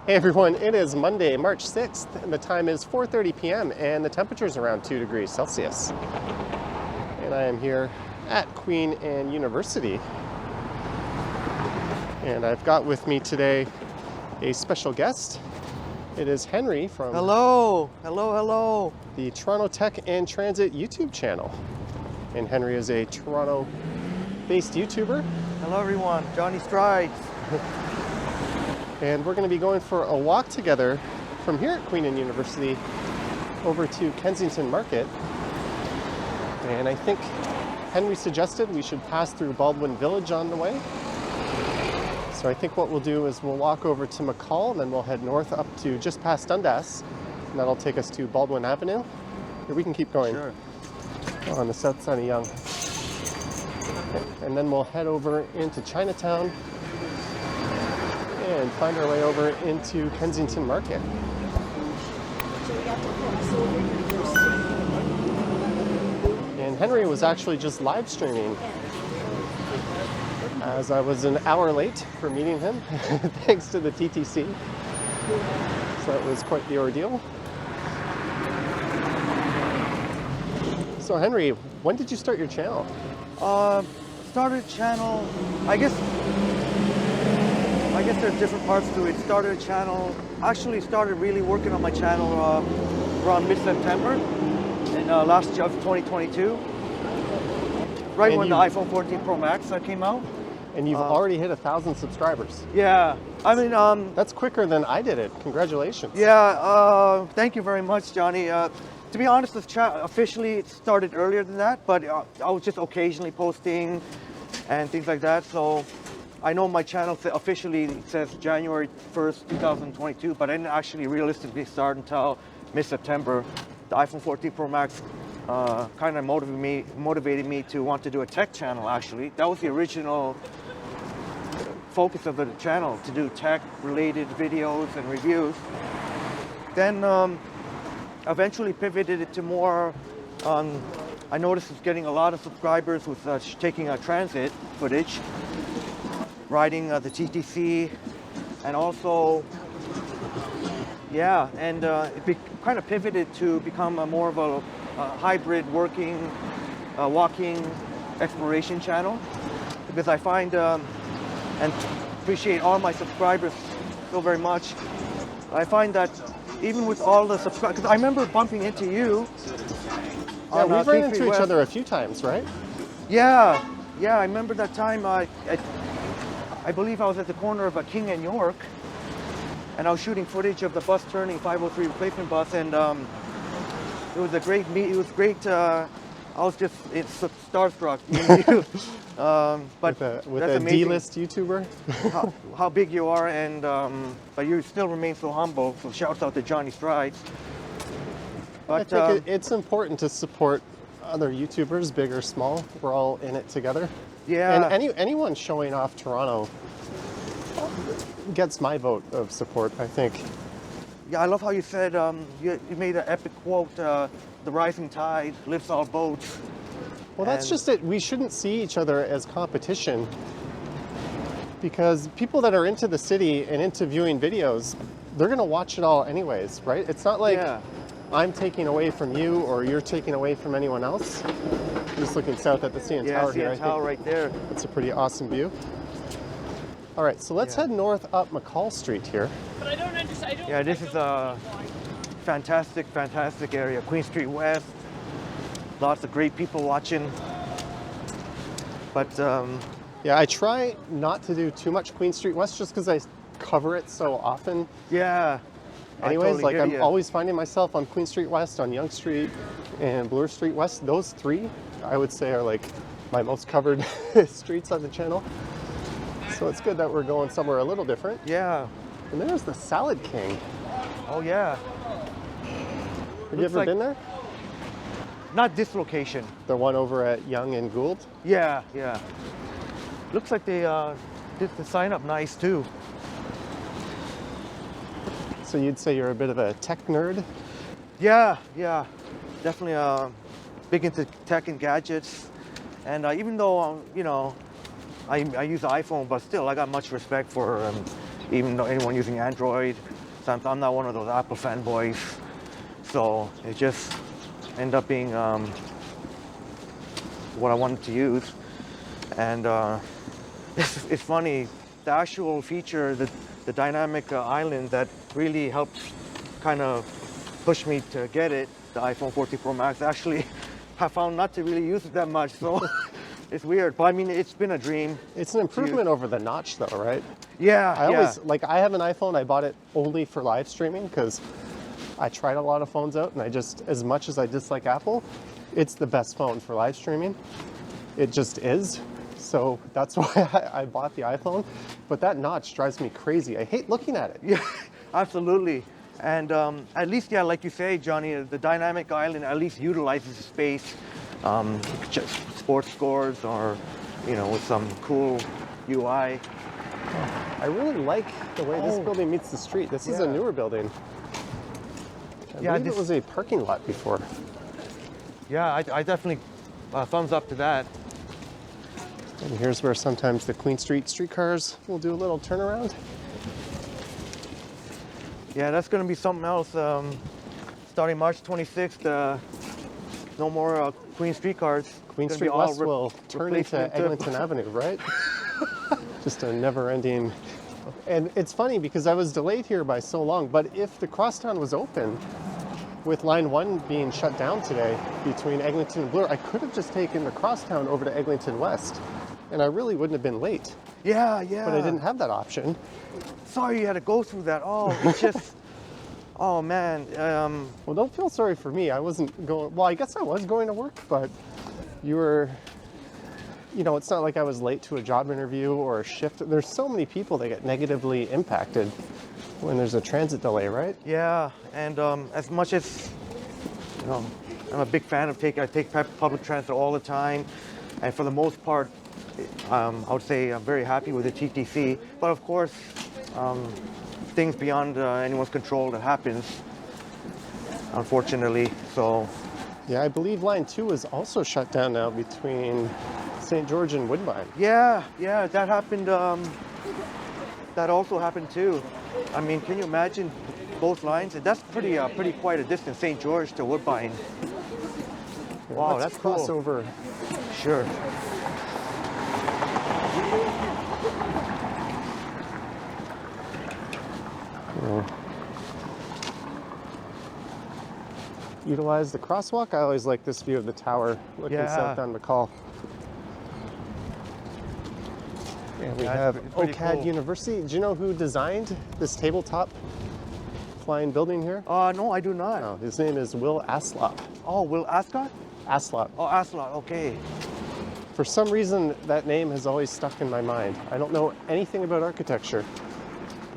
Hey everyone, it is Monday, March 6th, and the time is 4:30 p.m. and the temperature is around 2 degrees Celsius. And I am here at Queen Anne University. And I've got with me today a special guest. It is Henry from Hello. the Toronto Tech and Transit YouTube channel. And Henry is a Toronto-based YouTuber. Hello everyone, Johnny Strides. And we're going to be going for a walk together from here at Queen Anne University over to Kensington Market. And I think Henry suggested we should pass through Baldwin Village on the way. So I think what we'll do is we'll walk over to McCaul and then we'll head north up to just past Dundas. And that'll take us to Baldwin Avenue. Or we can keep going. Sure. On the south side of Yonge. And then we'll head over into Chinatown and find our way over into Kensington Market. And Henry was actually just live streaming as I was an hour late for meeting him, thanks to the TTC. So that was quite the ordeal. So Henry, when did you start your channel? Started channel, I guess there's different parts to it. Started a channel, actually started really working on my channel around mid-September in last year of 2022. Right And when the iPhone 14 Pro Max came out. And you've already hit 1,000 subscribers. Yeah, I mean... That's quicker than I did it. Congratulations. Yeah, thank you very much, Johnny. To be honest, the chat officially started earlier than that, but I was just occasionally posting and things like that. So I know my channel officially says January 1st, 2022, but I didn't actually realistically start until mid-September. The iPhone 14 Pro Max kind of motivated me to want to do a tech channel, actually. That was the original focus of the channel, to do tech-related videos and reviews. Then eventually pivoted it to more on, I noticed it's getting a lot of subscribers with taking transit footage, riding the TTC, and also, yeah, and it kind of pivoted to become more of a hybrid walking exploration channel, because I find and appreciate all my subscribers so very much. I find that even with all the subscribers, because I remember bumping into you. Yeah, we've run into each other a few times, right? Yeah, I remember that time. I believe I was at the corner of King and York, and I was shooting footage of the bus turning 503 replacement bus, and it was a great meet. It was great. I was just starstruck meeting you. But with a D-list YouTuber. how big you are, and but you still remain so humble. So shouts out to Johnny Strides. But I think it's important to support other YouTubers, big or small. We're all in it together. Yeah. And anyone showing off Toronto gets my vote of support, I think. Yeah, I love how you said you made an epic quote. The rising tide lifts all boats. Well, that's just it. We shouldn't see each other as competition, because people that are into the city and into viewing videos, they're going to watch it all anyways, right? It's not like I'm taking away from you or you're taking away from anyone else. I'm just looking south at the CN Tower here. CN Tower right there. It's a pretty awesome view. All right, so let's head north up McCaul Street here. But I don't understand. Yeah, this is a fantastic area. Queen Street West. Lots of great people watching. But yeah, I try not to do too much Queen Street West just because I cover it so often. Yeah. Anyways, like I'm always finding myself on Queen Street West, on Yonge Street, and Bloor Street West. Those three, I would say, are like my most covered streets on the channel. So it's good that we're going somewhere a little different. Yeah. And there's the Salad King. Oh yeah. Have you ever been there? Not this location. The one over at Yonge and Gould? Yeah. Looks like they did the sign up nice too. So you'd say you're a bit of a tech nerd? Yeah. Definitely big into tech and gadgets. And even though, I use iPhone, but still I got much respect for even though anyone using Android. So I'm not one of those Apple fanboys. So it just ended up being what I wanted to use. And it's funny, the actual feature, the dynamic island that really helped kind of push me to get it, the iPhone 14 Pro Max, actually I found not to really use it that much. So it's weird, but I mean, it's been a dream. It's an improvement over the notch though, right? Yeah, I always, like, I have an iPhone, I bought it only for live streaming because I tried a lot of phones out and I just, as much as I dislike Apple, it's the best phone for live streaming. It just is. So that's why I bought the iPhone. But that notch drives me crazy. I hate looking at it. Yeah, absolutely. And at least, yeah, like you say, Johnny, the dynamic island at least utilizes the space, just sports scores or, you know, with some cool UI. I really like the way this building meets the street. This is a newer building. I believe it was a parking lot before. Yeah, I definitely thumbs up to that. And here's where sometimes the Queen Street streetcars will do a little turnaround. Yeah, that's going to be something else. Starting March 26th, no more Queen streetcars. Queen Street West will turn into Eglinton Avenue, right? Just a never-ending. And it's funny because I was delayed here by so long, but if the crosstown was open, with line 1 being shut down today between Eglinton and Bloor, I could have just taken the crosstown over to Eglinton West, and I really wouldn't have been late. Yeah, yeah. But I didn't have that option. Sorry you had to go through that. Oh, it's just, oh man. Well, don't feel sorry for me. I wasn't going, well, I guess I was going to work, but you were, you know, it's not like I was late to a job interview or a shift. There's so many people that get negatively impacted when there's a transit delay, right? Yeah, and as much as, you know, I'm a big fan of I take public transit all the time, and for the most part, I would say I'm very happy with the TTC. But of course, things beyond anyone's control that happens, unfortunately. So, yeah, I believe line 2 is also shut down now between St. George and Woodbine. Yeah, that happened. That also happened too. I mean, can you imagine both lines? That's pretty quite a distance, St. George to Woodbine. Yeah, Wow, let's that's cross cool. over. Sure. Utilize the crosswalk. I always like this view of the tower looking south on McCaul. And we have OCAD cool. University. Do you know who designed this tabletop flying building here? No, I do not. No, his name is Will Aslop. Oh, Will Ascot? Aslop. Oh, Aslot, okay. For some reason, that name has always stuck in my mind. I don't know anything about architecture,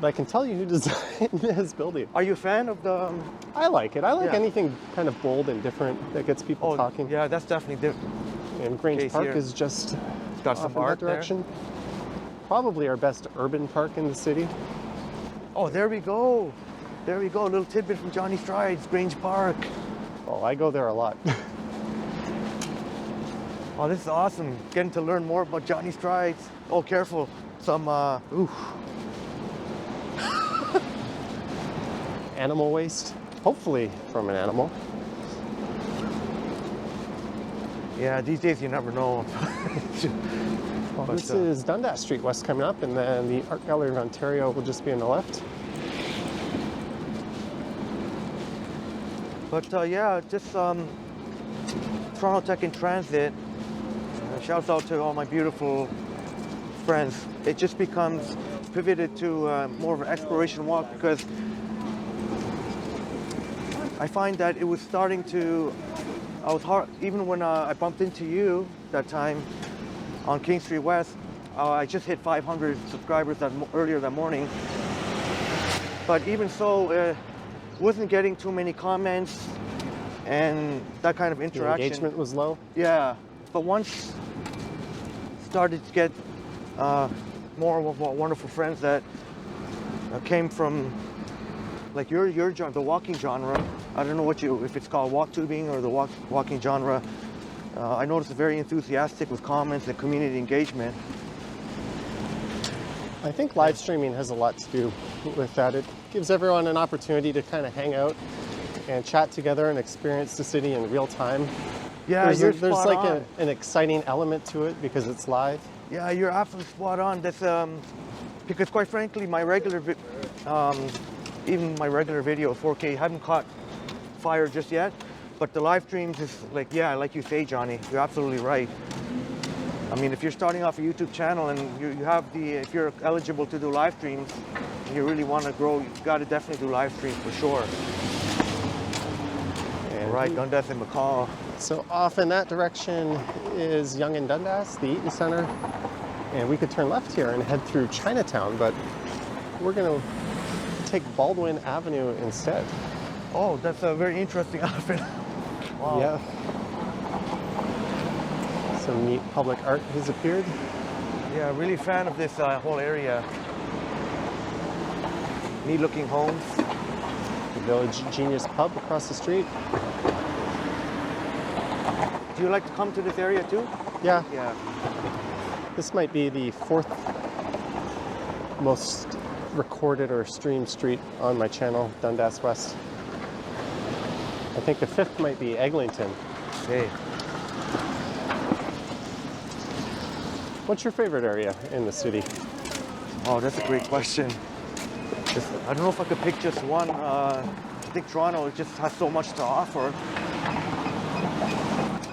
but I can tell you who designed this building. Are you a fan of the... I like it. I like Yeah. anything kind of bold and different that gets people talking. Yeah, that's definitely different. And Grange Case Park here. is just It's got off some in that art there. direction. Probably our best urban park in the city. Oh, there we go. There we go. A little tidbit from Johnny Strides, Grange Park. Oh, I go there a lot. Oh, this is awesome. Getting to learn more about Johnny Strides. Oh, careful. Some, oof. Animal waste, hopefully from an animal. Yeah, these days you never know. Well, this is Dundas Street West coming up, and then the Art Gallery of Ontario will just be on the left. But yeah, just Toronto Tech in Transit. Shouts out to all my beautiful friends. It just becomes pivoted to more of an exploration walk because I find that it was starting to, I was hard, even when I bumped into you that time on King Street West, I just hit 500 subscribers earlier that morning. But even so, wasn't getting too many comments and that kind of The interaction. engagement was low. Yeah, but once started to get more wonderful friends that came from like your genre, the walking genre. I don't know if it's called walk tubing or the walking genre. I noticed it's very enthusiastic with comments and community engagement. I think live streaming has a lot to do with that. It gives everyone an opportunity to kind of hang out and chat together and experience the city in real time. Yeah, There's like an exciting element to it because it's live. Yeah, you're absolutely spot on. That's because quite frankly, my regular, even my regular video 4K haven't caught fire just yet. But the live streams is like, yeah, like you say, Johnny, you're absolutely right. I mean, if you're starting off a YouTube channel and you have if you're eligible to do live streams, and you really want to grow, you've got to definitely do live streams for sure. And right, Dundas and McCaul. So off in that direction is Yonge and Dundas, the Eaton Center. And we could turn left here and head through Chinatown, but we're going to take Baldwin Avenue instead. Oh, that's a very interesting outfit. Wow. Yeah. Some neat public art has appeared. Yeah, really fan of this whole area. Neat looking homes. The Village Genius Pub across the street. Do you like to come to this area too? Yeah. Yeah. This might be the 4th most recorded or streamed street on my channel, Dundas West. I think the 5th might be Eglinton. Hey. What's your favorite area in the city? Oh, that's a great question. I don't know if I could pick just one. I think Toronto just has so much to offer.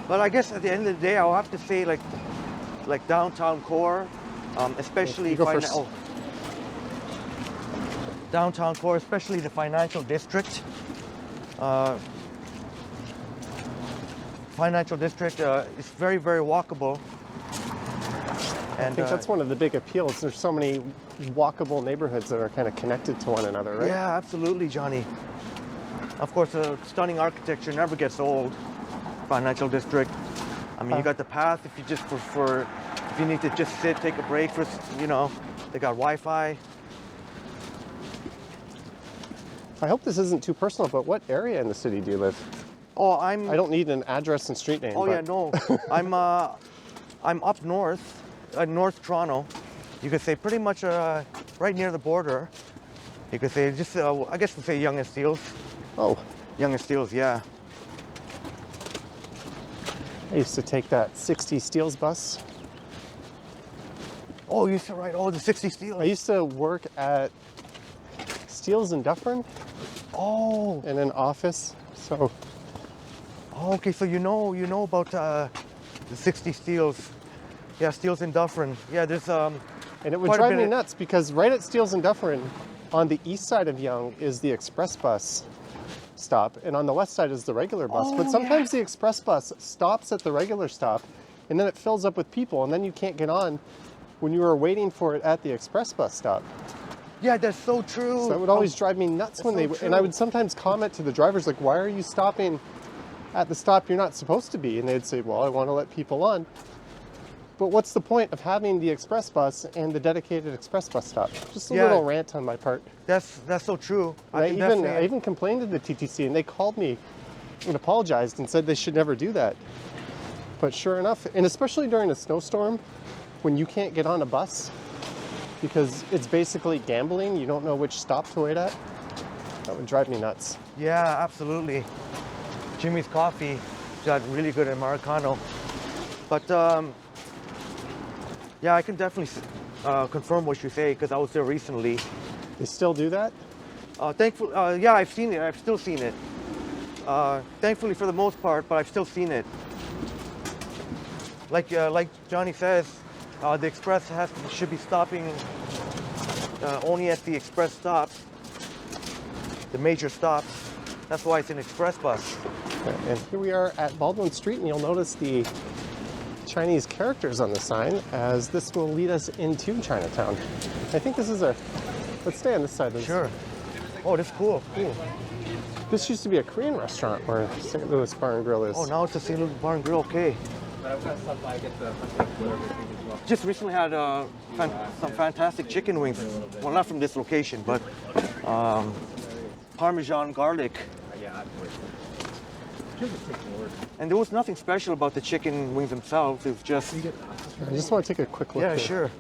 But I guess at the end of the day, I'll have to say like downtown core, especially downtown core, especially the financial district. Financial district is very, very walkable. And I think that's one of the big appeals. There's so many walkable neighborhoods that are kind of connected to one another, right? Yeah, absolutely, Johnny. Of course, stunning architecture never gets old. Financial district. I mean, you got the path if you just if you need to just sit, take a break for, you know, they got Wi-Fi. I hope this isn't too personal, but what area in the city do you live? Oh, I don't need an address and street name. Oh, yeah, no. I'm up north, North Toronto. You could say pretty much right near the border. You could say just, I guess we'll say Yonge and Steeles. Oh. Yonge and Steeles, yeah. I used to take that 60 Steeles bus. Oh, you used to ride the 60 Steeles. I used to work at Steeles and Dufferin. Oh. In an office, so. Oh, okay, so you know about the 60 Steeles. Yeah, Steeles and Dufferin. Yeah, there's And it would drive me nuts because right at Steeles and Dufferin, on the east side of Yonge is the express bus stop, and on the west side is the regular bus. But sometimes the express bus stops at the regular stop, and then it fills up with people, and then you can't get on when you were waiting for it at the express bus stop. Yeah, that's so true. So that would always drive me nuts when and I would sometimes comment to the drivers like, "Why are you stopping at the stop you're not supposed to be?" And they'd say, "Well, I want to let people on." But what's the point of having the express bus and the dedicated express bus stop? Just a little rant on my part. That's so true. I even complained to the TTC, and they called me and apologized and said they should never do that. But sure enough, and especially during a snowstorm, when you can't get on a bus because it's basically gambling, you don't know which stop to wait at, that would drive me nuts. Yeah, absolutely. Jimmy's Coffee got really good Americano. But yeah, I can definitely confirm what you say because I was there recently. They still do that? Thankfully, yeah, I've seen it. I've still seen it. Thankfully for the most part, but I've still seen it. Like Johnny says, the express should be stopping only at the express stops, the major stops. That's why it's an express bus. And here we are at Baldwin Street, and you'll notice the Chinese characters on the sign, as this will lead us into Chinatown. I think this is let's stay on this side. Sure. Oh, that's cool. This used to be a Korean restaurant where St. Louis Bar and Grill is. Oh, now it's a St. Louis Bar and Grill, okay. Just recently had some fantastic chicken wings. Well, not from this location, but Parmesan garlic. And there was nothing special about the chicken wings themselves. It was just... I just want to take a quick look. Yeah, here. sure.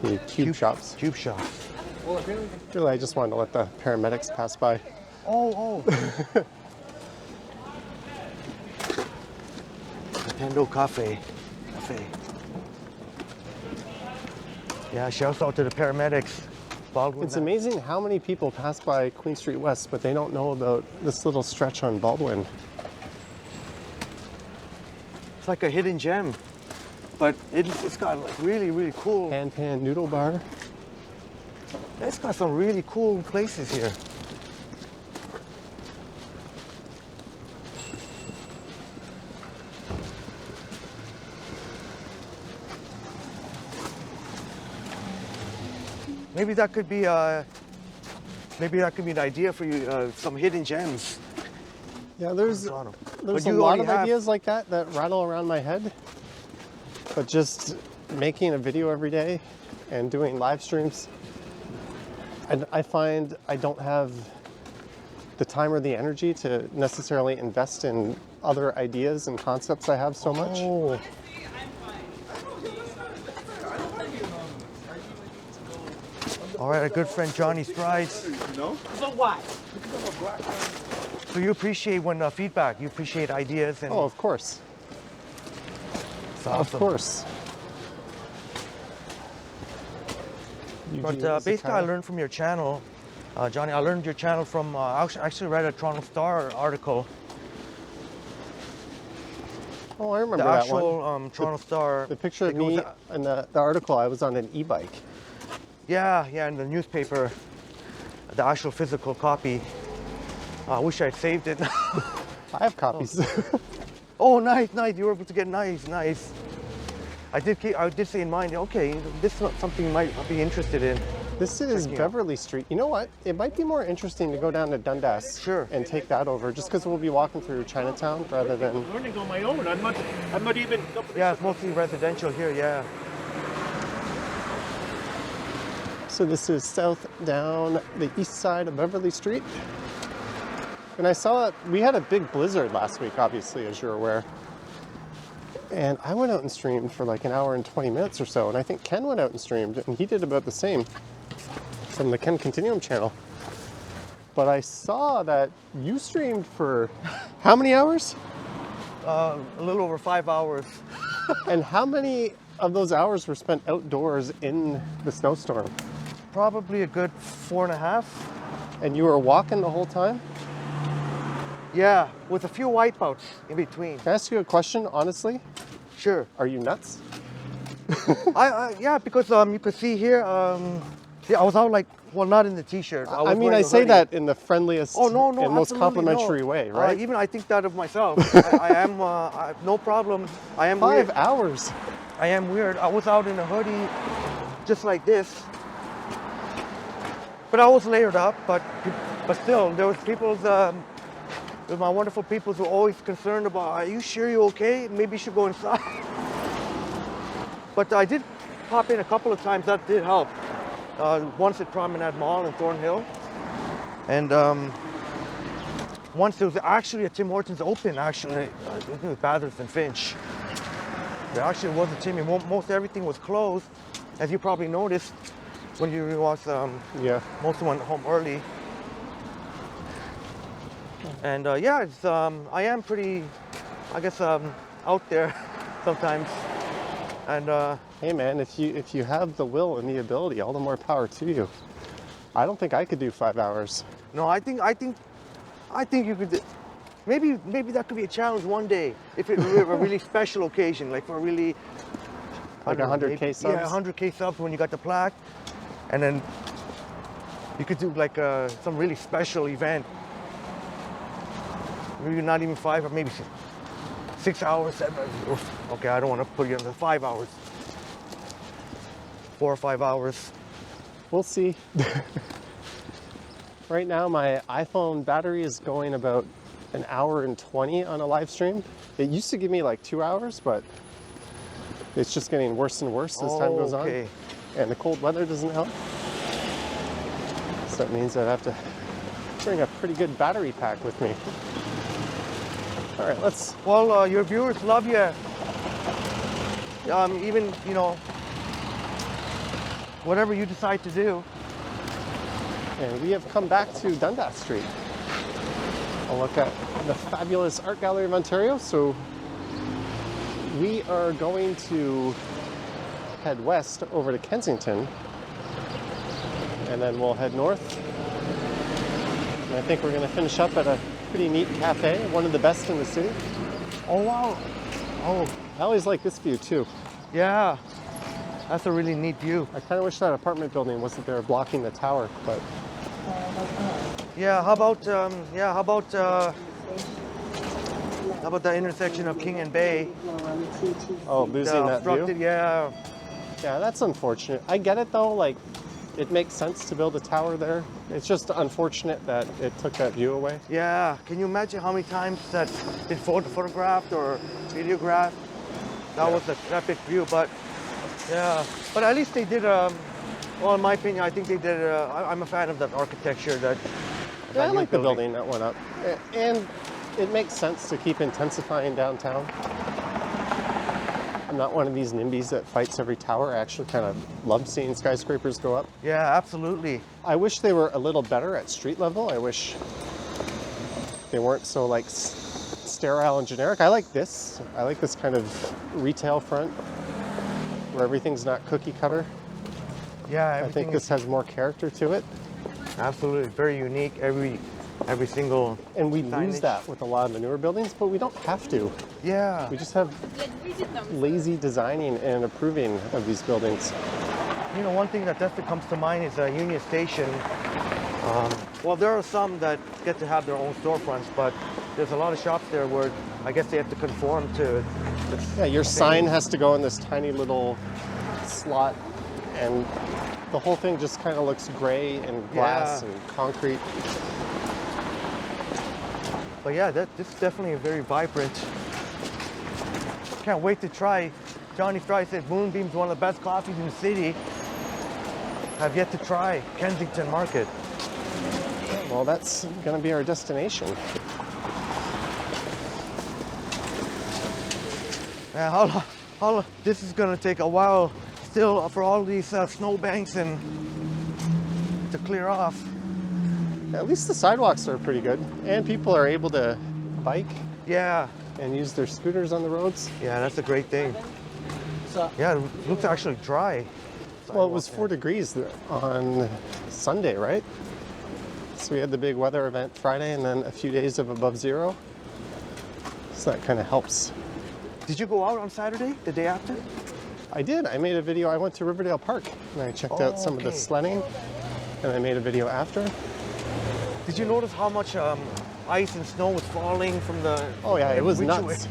The cube shops. Cube shops. Really, I just wanted to let the paramedics pass by. Oh. Nintendo Cafe. Yeah, shouts out to the paramedics. Baldwin. It's amazing how many people pass by Queen Street West, but they don't know about this little stretch on Baldwin. It's like a hidden gem, but it's got like really cool. Pan Noodle Bar. It's got some really cool places here. Maybe that could be an idea for you. Some hidden gems. Yeah, there's a But you lot already of have- ideas like that rattle around my head. But just making a video every day and doing live streams, and I find I don't have the time or the energy to necessarily invest in other ideas and concepts I have so much. Oh. All right, our good friend Johnny Strides. No? So what? So you appreciate when feedback, you appreciate ideas, and Oh, of course. it's awesome. Of course. But basically, I learned from your channel, Johnny. I learned your channel from I actually read a Toronto Star article. Oh, I remember The that actual one. Toronto Star. The picture I of think it me was in the article, I was on an e-bike. Yeah, in the newspaper, the actual physical copy. I wish I'd saved it. I have copies. Oh, nice. You were able to get nice. I did say in mind, okay, this is something you might be interested in. This is Checking out. Beverley Street. You know what? It might be more interesting to go down to Dundas Sure. and take that over, just because we'll be walking through Chinatown rather than. I'm learning on my own. I'm not even. Yeah, it's mostly residential here, yeah. So this is south down the east side of Beverley Street. And I saw we had a big blizzard last week, obviously, as you're aware. And I went out and streamed for like an hour and 20 minutes or so. And I think Ken went out and streamed, and he did about the same from the Ken Continuum channel. But I saw that you streamed for how many hours? A little over 5 hours. And how many of those hours were spent outdoors in the snowstorm? Probably a good 4.5. And you were walking the whole time? Yeah, with a few wipeouts in between. Can I ask you a question, honestly? Sure. Are you nuts? Yeah, because you could see here, yeah, I was out like, well, not in the t-shirt. I mean, I say that in the friendliest Oh, no, and most absolutely, complimentary no. way, right? Even I think that of myself. I am, no problem. I am 5 weird. hours. I am weird. I was out in a hoodie, just like this. But I was layered up, but still, there was people's, with my wonderful people who were always concerned about, are you sure you're okay? Maybe you should go inside. But I did pop in a couple of times, that did help. Once at Promenade Mall in Thornhill. And once there was actually a Tim Hortons open, actually, I think it was Bathurst and Finch. There actually was a Timmy. Most everything was closed, as you probably noticed when you was, Yeah. most went home early. And yeah, it's, I am pretty, I guess, out there sometimes. And Hey man, if you have the will and the ability, all the more power to you. I don't think I could do 5 hours. no, I think you could. Maybe that could be a challenge one day if it were a really special occasion, like for a really Like I don't know, 100K maybe- subs? Yeah, 100K subs when you got the plaque, and then you could do like some really special event. Maybe not even 5, or maybe 6 hours. 7. Okay, I don't want to put you under 5 hours. 4 or 5 hours. We'll see. Right now, my iPhone battery is going about an hour and 20 on a live stream. It used to give me like 2 hours, but it's just getting worse and worse as time goes on. Okay. And the cold weather doesn't help. So that means I'd have to bring a pretty good battery pack with me. All right, let's. Well, your viewers love you. Even, whatever you decide to do. And we have come back to Dundas Street. I'll look at the fabulous Art Gallery of Ontario. So we are going to head west over to Kensington, and then we'll head north. And I think we're going to finish up at a pretty neat cafe, one of the best in the city. Oh, wow. Oh, I always like this view too. yeah. That's a really neat view. I kind of wish that apartment building wasn't there blocking the tower, but Yeah, how about the intersection of King and Bay? oh, losing that Obstructed, view. yeah. Yeah, that's unfortunate. I get it though, like it makes sense to build a tower there. It's just unfortunate that it took that view away. Yeah, can you imagine how many times that been photographed or videographed? That was an epic view, but yeah. But at least they did, well, in my opinion, I think they did, I'm a fan of that architecture. Yeah, I new like the building that went up. And it makes sense to keep intensifying downtown. I'm not one of these NIMBYs that fights every tower. I actually kind of love seeing skyscrapers go up. Yeah, absolutely. I wish they were a little better at street level. I wish they weren't so like sterile and generic. I like this. I like this kind of retail front where everything's not cookie cutter. Yeah, I everything think this has more character to it. is absolutely very unique. Every single. And we lose signage. that with a lot of the newer buildings, but we don't have to. Yeah. We just have lazy designing and approving of these buildings. You know, one thing that definitely comes to mind is Union Station. Well, there are some that get to have their own storefronts, but there's a lot of shops there where I guess they have to conform to. Yeah, your sign has to go in this tiny little slot, and the whole thing just kind of looks gray and glass Yeah. and concrete. But yeah, this is definitely a very vibrant. Can't wait to try. Johnny Fry said Moonbeam's one of the best coffees in the city. Have yet to try Kensington Market. Well, that's going to be our destination. Yeah, this is gonna take a while still for all these snowbanks and to clear off. At least the sidewalks are pretty good, and people are able to bike Yeah, and use their scooters on the roads. yeah, that's a great thing. Yeah, it looks actually dry. Well, it was 4 degrees on Sunday, right? So we had the big weather event Friday and then a few days of above zero. So that kind of helps. Did you go out on Saturday, the day after? I did. I made a video. I went to Riverdale Park and I checked out some of the okay. sledding, and I made a video after. Did you notice how much ice and snow was falling from the... Oh yeah, it was which nuts. way?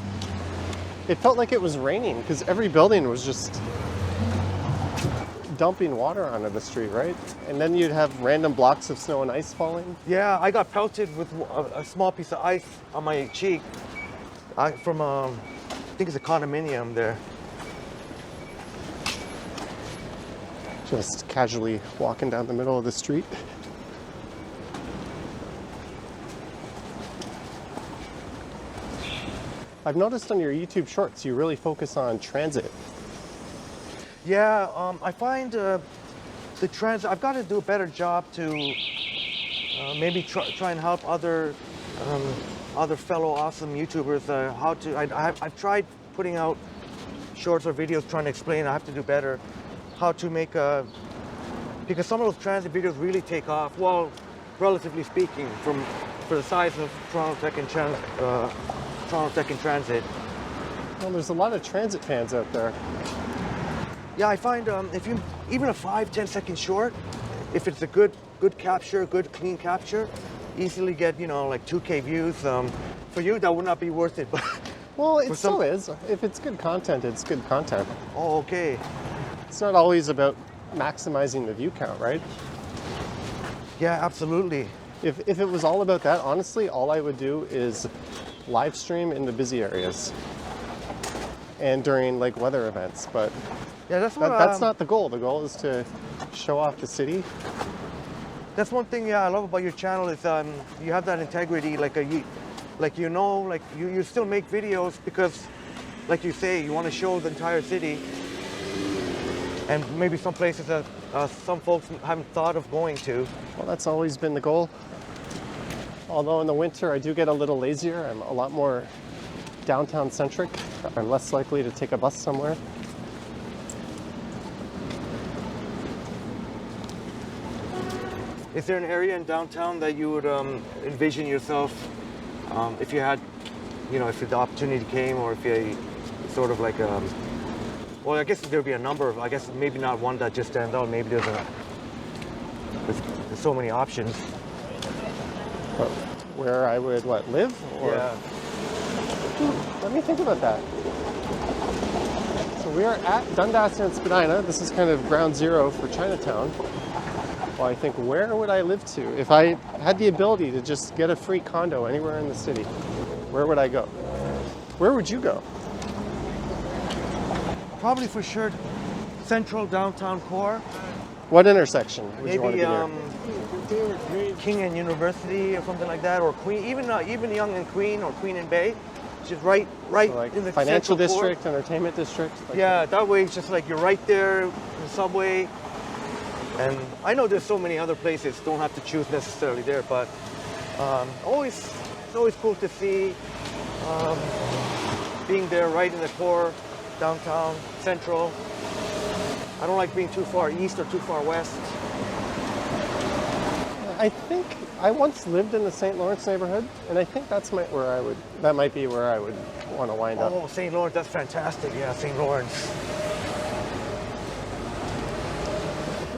It felt like it was raining because every building was just dumping water onto the street, right? And then you'd have random blocks of snow and ice falling. Yeah, I got pelted with a small piece of ice on my cheek from, I think it's a condominium there. Just casually walking down the middle of the street. I've noticed on your YouTube shorts, you really focus on transit. Yeah, I find the transit, I've got to do a better job to maybe try and help other fellow awesome YouTubers how to, I've tried putting out shorts or videos trying to explain, I have to do better how to make because some of those transit videos really take off, well, relatively speaking, for the size of Toronto Tech and Transit. Well, there's a lot of transit fans out there. Yeah, I find if you, even a 5-10 second short, if it's a good capture, good clean capture, easily get, you know, like 2K views. For you, that would not be worth it, but Well, it For still some- is. If it's good content, it's good content. oh, okay. It's not always about maximizing the view count, right? Yeah, absolutely. If it was all about that, honestly, all I would do is live stream in the busy areas and during like weather events. But Yeah, that's what that's not the goal. The goal is to show off the city. That's one thing, yeah, I love about your channel is you have that integrity, like you still make videos because, like you say, you want to show the entire city. and maybe some places that some folks haven't thought of going to. Well, that's always been the goal. Although in the winter I do get a little lazier. I'm a lot more downtown centric. I'm less likely to take a bus somewhere. Is there an area in downtown that you would envision yourself if you had, if the opportunity came, or if you sort of like, well, I guess there'd be a number of, I guess maybe not one that just stands out. Maybe there's so many options. But where I would, live? Or... Yeah. Let me think about that. So we are at Dundas and Spadina. This is kind of ground zero for Chinatown. Well, I think, where would I live to? If I had the ability to just get a free condo anywhere in the city, where would I go? Where would you go? Probably for sure central downtown core. What intersection would you want Maybe to be near? King and University or something like that, or Queen, even Young and Queen or Queen and Bay. Just right So like in the financial central core. district, entertainment district. Yeah, that way it's just like you're right there in the subway. And I know there's so many other places, don't have to choose necessarily there, but it's always cool to see being there right in the core, downtown, central. I don't like being too far east or too far west. I think I once lived in the St. Lawrence neighborhood, and I think that might be where I would want to wind up. Oh, St. Lawrence, that's fantastic. Yeah, St. Lawrence.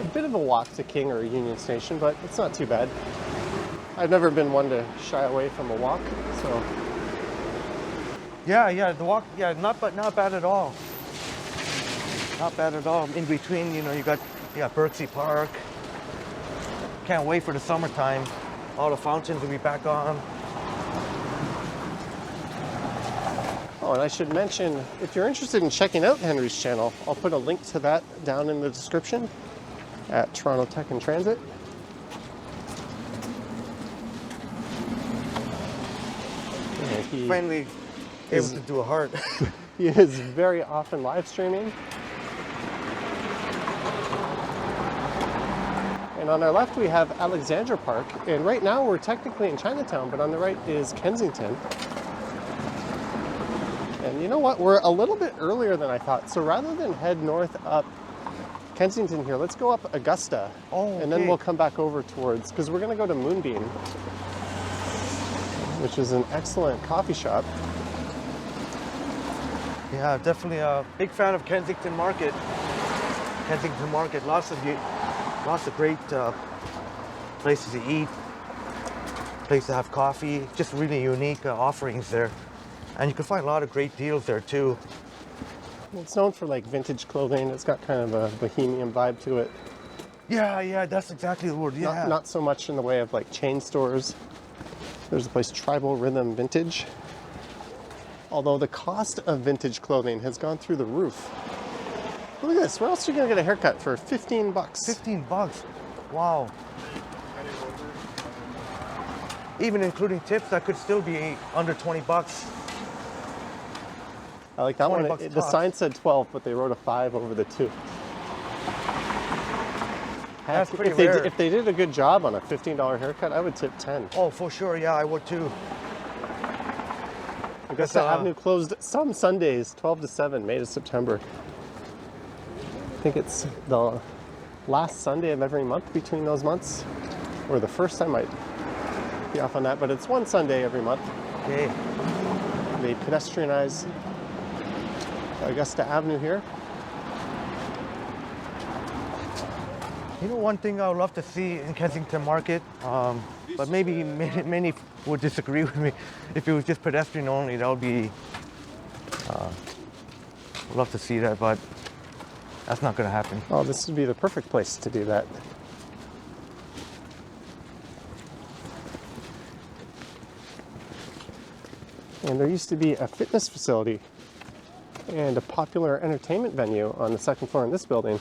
A bit of a walk to King or Union Station, but it's not too bad. I've never been one to shy away from a walk, so. Yeah, the walk, not bad at all. Not bad at all. In between, you got Berksey Park. Can't wait for the summertime. All the fountains will be back on. Oh, and I should mention, if you're interested in checking out Henry's channel, I'll put a link to that down in the description at Toronto Tech and Transit. And he Finally able to do a heart. He is very often live streaming. And on our left we have Alexandra Park, and right now we're technically in Chinatown, but on the right is Kensington. And you know what? We're a little bit earlier than I thought. So rather than head north up Kensington here, let's go up Augusta. Oh, okay. And then we'll come back over towards, because we're going to go to Moonbeam, which is an excellent coffee shop. Yeah, definitely a big fan of Kensington Market. Kensington Market, lots of great places to eat, places to have coffee, just really unique offerings there. And you can find a lot of great deals there too. It's known for like vintage clothing. It's got kind of a bohemian vibe to it. Yeah, that's exactly the word, yeah. Not so much in the way of like chain stores. There's a place, Tribal Rhythm Vintage. Although the cost of vintage clothing has gone through the roof. Look at this, where else are you gonna get a haircut for 15 bucks? 15 bucks, wow. Even including tips, that could still be under 20 bucks. I like that one. 20 bucks The tops. sign said 12, but they wrote a 5 over the 2. That's pretty if rare. If they did a good job on a $15 haircut, I would tip 10. Oh, for sure, yeah, I would too. Augusta Avenue closed some Sundays, 12 to 7, May to September. I think it's the last Sunday of every month between those months, or the first. I might be off on that, but it's one Sunday every month. Okay. They pedestrianize Augusta Avenue here. You know, one thing I would love to see in Kensington Market, but maybe many would disagree with me, if it was just pedestrian only, that would be, I'd love to see that, but that's not going to happen. Oh, this would be the perfect place to do that. And there used to be a fitness facility and a popular entertainment venue on the second floor in this building.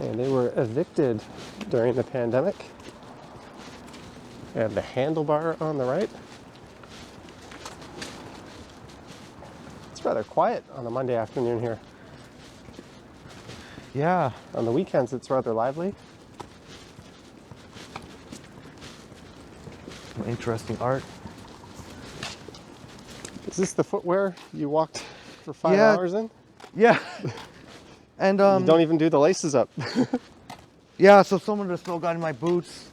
And they were evicted during the pandemic. And the Handlebar on the right. It's rather quiet on a Monday afternoon here. Yeah. On the weekends, it's rather lively. Some interesting art. Is this the footwear you walked for 5 Yeah. hours in? Yeah. And You don't even do the laces up. yeah, so some of the snow got in my boots.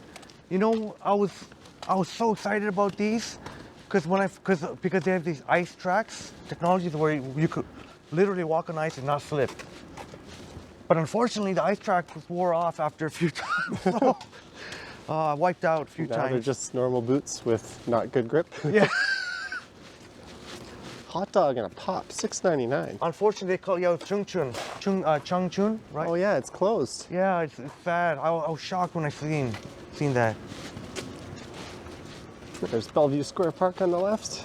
You know, I was so excited about these because they have these ice tracks technologies where you could literally walk on ice and not slip. But unfortunately, the ice track wore off after a few times. So I wiped out a few Now times. they're just normal boots with not good grip. Yeah. Hot dog and a pop, $6.99. Unfortunately, they call it Changchun, right? Oh yeah, it's closed. Yeah, it's sad. I was shocked when I seen that. There's Bellevue Square Park on the left.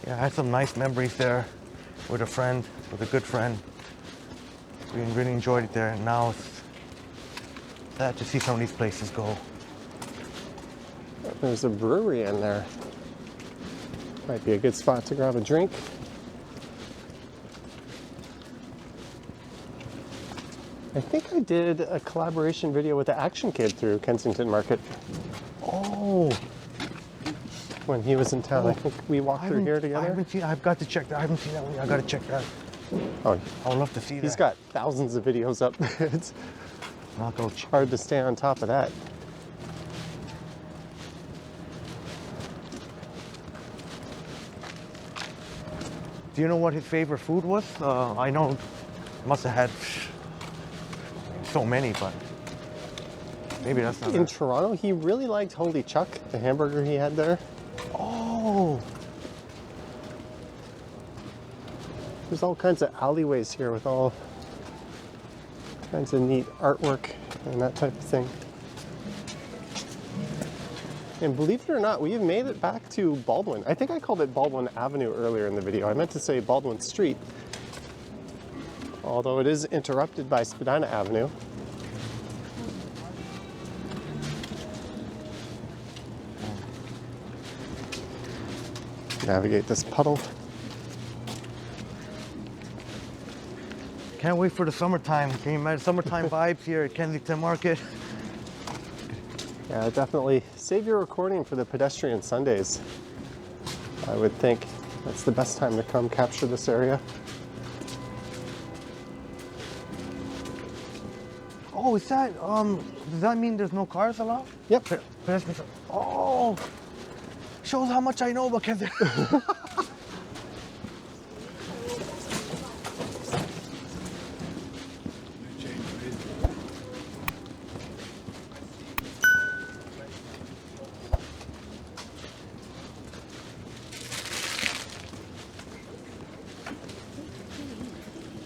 Yeah, I had some nice memories there with a good friend. We really enjoyed it there. And now it's sad to see some of these places go. There's a brewery in there. Might be a good spot to grab a drink. I think I did a collaboration video with the Action Kid through Kensington Market Oh, when he was in town. I think we walked through here I together. haven't seen. I've got to check that. I haven't seen that one. I got to check that. Oh, I would love to see that. he's got thousands of videos up. It's I'll go check. hard to stay on top of that. Do you know what his favorite food was? I know, must have had so many, but maybe that's not. In Toronto, he really liked Holy Chuck, the hamburger he had there. Oh, There's all kinds of alleyways here with all kinds of neat artwork and that type of thing. And believe it or not, we've made it back to Baldwin. I think I called it Baldwin Avenue earlier in the video. I meant to say Baldwin Street, although it is interrupted by Spadina Avenue. Navigate this puddle. can't wait for the summertime. Can you imagine summertime vibes here at Kensington Market? Yeah, definitely save your recording for the pedestrian Sundays. I would think that's the best time to come capture this area. Oh, is that, does that mean there's no cars allowed? Yep. Pedestrians. Oh, shows how much I know about Kensington.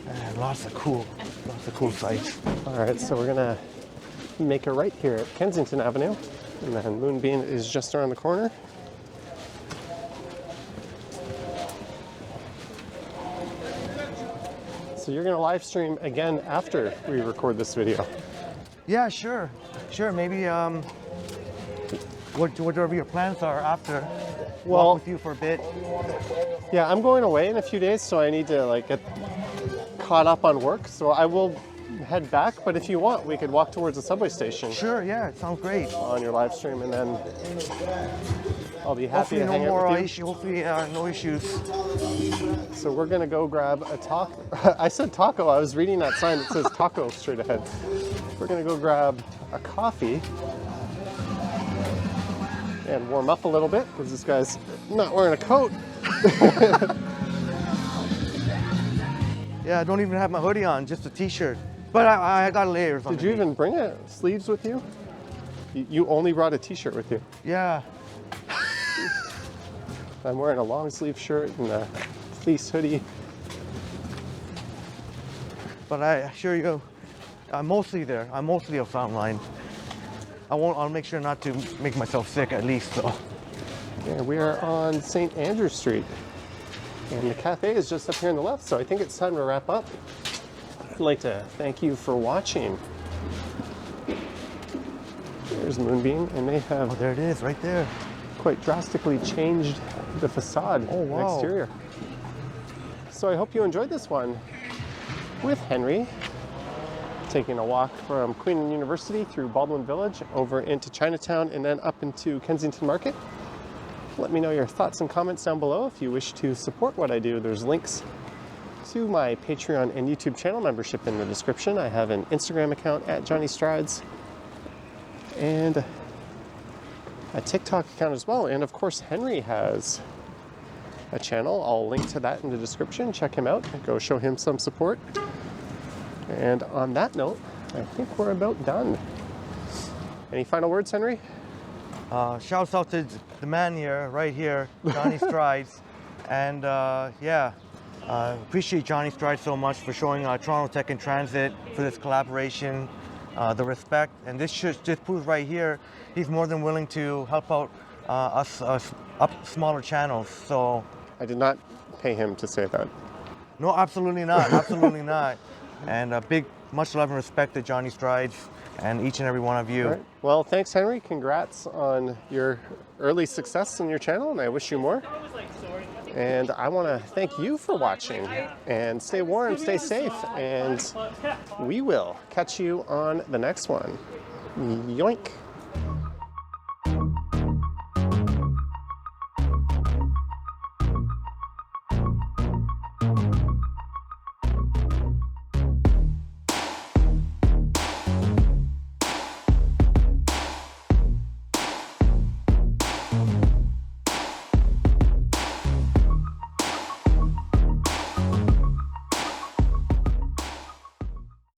Man, lots of cool sights. All right, so we're gonna make a right here at Kensington Avenue, and then Moonbeam is just around the corner. So you're gonna live stream again after we record this video. Yeah, sure. Maybe whatever your plans are after. Well- Walk with you for a bit. Yeah, I'm going away in a few days, so I need to like get caught up on work. So I will head back, but if you want, we could walk towards the subway station Sure, yeah, it sounds great. on your live stream, and then I'll be happy Hopefully to no hang more out with you. issue. Hopefully no issues. So we're gonna go grab a taco. I said taco, I was reading that sign that says taco straight ahead. We're gonna go grab a coffee and warm up a little bit because this guy's not wearing a coat. Yeah, I don't even have my hoodie on, just a t-shirt. But I got layers on. Did you even bring sleeves with you? You only brought a t-shirt with you. Yeah. I'm wearing a long sleeve shirt and a fleece hoodie. But I assure you, I'm mostly there. I'm mostly a fountain line. I'll make sure not to make myself sick at least, so. Yeah, we are on St. Andrew Street. And the cafe is just up here on the left, so I think it's time to wrap up. I'd like to thank you for watching. There's Moonbeam, and they Oh, have there it is, right there. quite drastically changed the facade Oh, and wow. exterior. So I hope you enjoyed this one with Henry, taking a walk from Queen and University through Baldwin Village over into Chinatown and then up into Kensington Market. Let me know your thoughts and comments down below. If you wish to support what I do, there's links to my Patreon and YouTube channel membership in the description. I have an Instagram account at Johnny Strides and a TikTok account as well. And of course, Henry has a channel. I'll link to that in the description. Check him out. Go show him some support. And on that note, I think we're about done. Any final words, Henry? Shouts out to the man here, right here, Johnny Strides. And appreciate Johnny Strides so much for showing Toronto Tech and Transit for this collaboration, the respect. And this just proves right here, he's more than willing to help out us up smaller channels. So I did not pay him to say that. no, absolutely not, absolutely not. And a big, much love and respect to Johnny Strides and each and every one of you. All right. Well, thanks, Henry. Congrats on your early success in your channel, and I wish you more. And I want to thank you for watching. And stay warm, stay safe, and we will catch you on the next one. Yoink.